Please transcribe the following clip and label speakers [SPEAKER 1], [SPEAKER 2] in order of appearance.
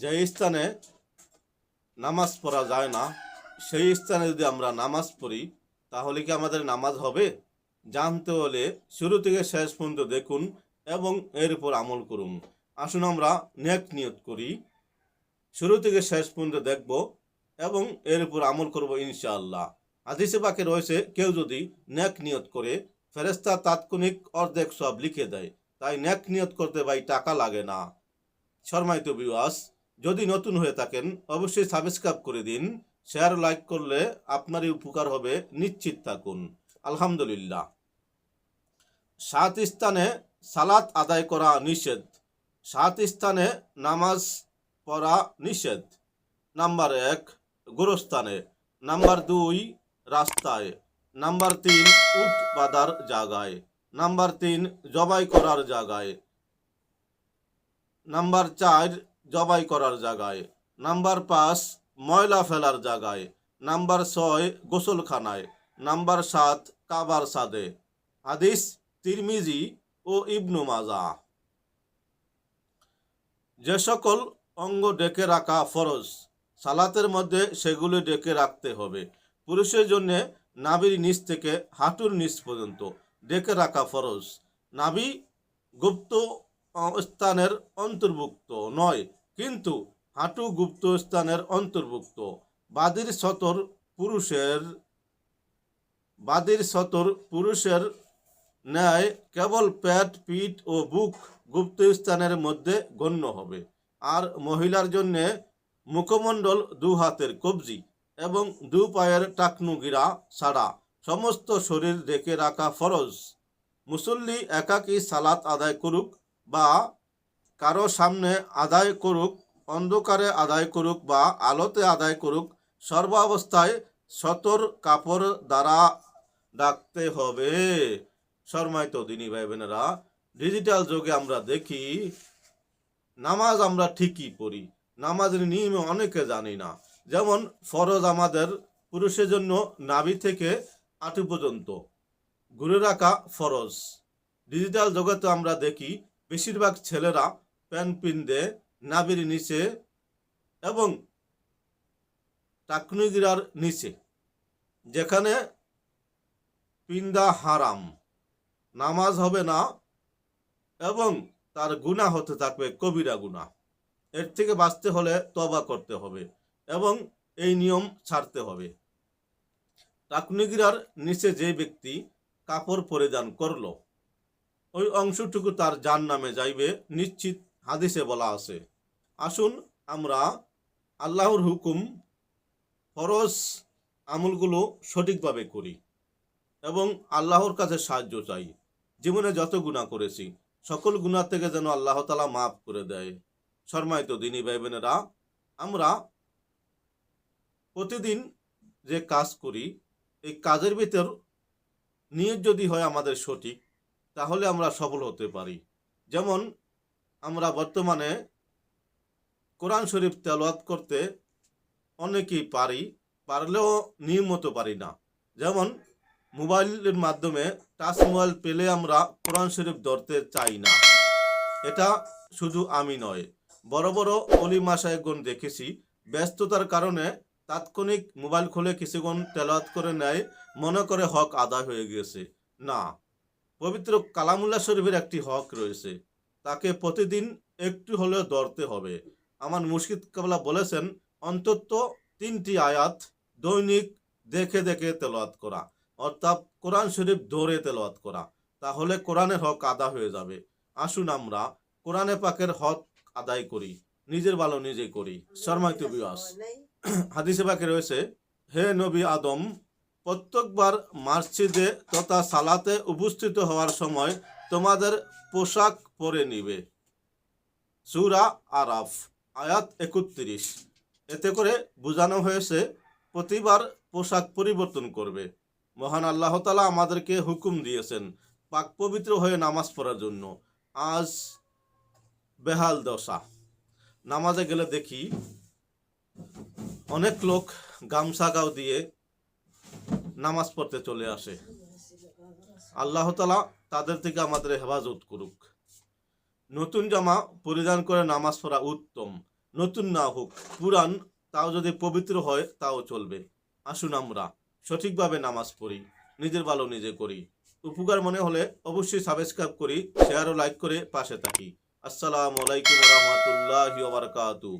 [SPEAKER 1] যে স্থানে নামাজ পড়া যায় না সেই স্থানে যদি আমরা নামাজ পড়ি তাহলে কি আমাদের নামাজ হবে? জানতে হলে শুরু থেকে শেষ পর্যন্ত দেখুন এবং এর উপর আমল করুন। আসুন আমরা নেক নিয়ত করি, শুরু থেকে শেষ পর্যন্ত দেখব এবং এর উপর আমল করব ইনশাআল্লাহ। হাদিসে পাকে রয়েছে, কেউ যদি নেক নিয়ত করে ফেরেশতা তাৎক্ষণিক অর্ধেক সব লিখে দেয়। তাই নেক নিয়ত করতে ভাই টাকা লাগে না। সম্মানিত ভিউয়ার্স, যদি নতুন হয়ে থাকেন অবশ্যই সাবস্ক্রাইব করে দিন, শেয়ার লাইক করলে আপনারই উপকার হবে, নিশ্চিত থাকুন। আলহামদুলিল্লাহ। 7 স্থানে সালাত আদায় করা নিষেধ। 7 স্থানে নামাজ পড়া নিষেধ। নাম্বার 1 গোরস্থানে, নাম্বার 2 রাস্তায়, নাম্বার 3 উট বাঁধার জায়গায়, নাম্বার 3 জবাই করার জায়গায়, নাম্বার 4 জবাই করার জায়গায়, নাম্বার 5 ময়লা ফেলার জায়গায়, নাম্বার 6 গোসলখানায়, নাম্বার 7 কাবার ছাদে। হাদিস তিরমিজি ও ইবনু মাজাহ। যে সকল অঙ্গ ডেকে রাখা ফরজ সালাতের মধ্যে সেগুলি ডেকে রাখতে হবে। পুরুষের জন্য নাভির নিচ থেকে হাঁটুর নিচ পর্যন্ত ডেকে রাখা ফরজ। নাভি গুপ্ত স্থানের অন্তর্ভুক্ত নয়, কিন্তু হাঁটু গুপ্ত স্থানের অন্তর্ভুক্ত। বাদির সতর পুরুষের ন্যায় কেবল পেট, পিঠ ও বুক গুপ্ত স্থানের মধ্যে গণ্য হবে। আর মহিলার জন্য মুখমণ্ডল, 2 হাতের কবজি এবং 2 পায়ের টাকনুগিরা ছাড়া সমস্ত শরীর ঢেকে রাখা ফরজ। মুসল্লি একাকী সালাত আদায় করুক বা কারো সামনে আদায় করুক, অন্ধকারে আদায় করুক বা আলোতে আদায় করুক, সর্বাবস্থায় সতর কাপড় দ্বারা ডাকতে হবে। সম্মানিত দিনী ভাই বোনেরা, ডিজিটাল যুগে আমরা দেখি নামাজ আমরা ঠিকই পড়ি, নামাজের নিয়ম অনেকে জানি না। যেমন ফরজ আমাদের পুরুষের জন্য নাভি থেকে হাঁটু পর্যন্ত ঘুরে রাখা ফরজ। ডিজিটাল জগতে আমরা দেখি বেশিরভাগ ছেলেরা প্যান্ট পিনদে নাভির নিচে এবং টাকনুগিরার নিচে, যেখানে পিন্দা হারাম, নামাজ হবে না এবং তার গুনাহ হতে থাকবে কবিরা গুনাহ। এর থেকে বাঁচতে হলে তওবা করতে হবে এবং এই নিয়ম ছাড়তে হবে। টাকনুগিরার নিচে যে ব্যক্তি কাপড় পরিধান করলো ওই অংশটুকু তার জাহান্নামে যাইবে নিশ্চিত, হাদিসে বলা আছে। আসুন আমরা আল্লাহর হুকুম ফরজ আমলগুলো সঠিকভাবে করি এবং আল্লাহর কাছে সাহায্য চাই। জীবনে যত গুনাহ করেছি সকল গুনাহ থেকে যেন আল্লাহ তাআলা মাফ করে দেয়। সম্মানিত দিনী ভাই বোনেরা, আমরা প্রতিদিন যে কাজ করি এই কাজের ভিতর নিয়ত যদি হয় আমাদের সঠিক, তাহলে আমরা সফল হতে পারি। যেমন আমরা বর্তমানে কোরআন শরীফ তেলাওয়াত করতে অনেকেই পারলেও নিয়মিত পারি না। যেমন মোবাইলের মাধ্যমে টাচ মোবাইল পেলে আমরা কোরআন শরীফ ধরতে চাই না। এটা শুধু আমি নয়, বড় বড় ওলিমা সাহেবগণ দেখেছি ব্যস্ততার কারণে তাৎক্ষণিক মোবাইল খুলে কিছুক্ষণ তেলাওয়াত করে নেয়, মনে করে হক আদায় হয়ে গেছে। না, পবিত্র কালামুল্লাহ শরীফের একটি হক রয়েছে, তাকে প্রতিদিন একটু হলেও ধরতে হবে। আমার মুর্শিদ কেবলা বলেছেন অন্তত 3টি আয়াত দৈনিক দেখে দেখে তেলাওয়াত করা, অর্থাৎ কোরআন শরীফ ধরে তেলাওয়াত করা, তাহলে কোরআনের হক আদায় হয়ে যাবে। আসুন আমরা কোরআনে পাকের হক আদায় করি, নিজের ভালো নিজে করি। সম্মানিত ভিউয়ার্স, হাদিসে পাকে রয়েছে, হে নবী আদম, প্রত্যেকবার মসজিদে তথা সালাতে উপস্থিত হওয়ার সময় তোমাদের পোশাক পরে নিবে। সূরা আরাফ আয়াত 31। এতে করে বোঝানো হয়েছে প্রতিবার পোশাক পরিবর্তন করবে। মহান আল্লাহ তাআলা আমাদেরকে হুকুম দিয়েছেন পাক পবিত্র হয়ে নামাজ পড়ার জন্য। আজ বেহাল দশা, নামাজে গেলে দেখি অনেক লোক গামছা গাও দিয়ে নামাজ পড়তে চলে আসে। আল্লাহ তাআলা তাদের থেকে আমাদের হেফাজত করুক। নতুন জামা পরিধান করে নামাজ পড়া উত্তম। নতুন না হোক, পুরান, তাও যদি পবিত্র হয় তাও চলবে। আসুন আমরা সঠিকভাবে নামাজ পড়ি, নিজের ভালো নিজে করি। উপকার মনে হলে অবশ্যই সাবস্ক্রাইব করি, শেয়ার ও লাইক করে পাশে থাকি। আসসালামু আলাইকুম ওয়া রাহমাতুল্লাহি ওয়া বারাকাতুহু।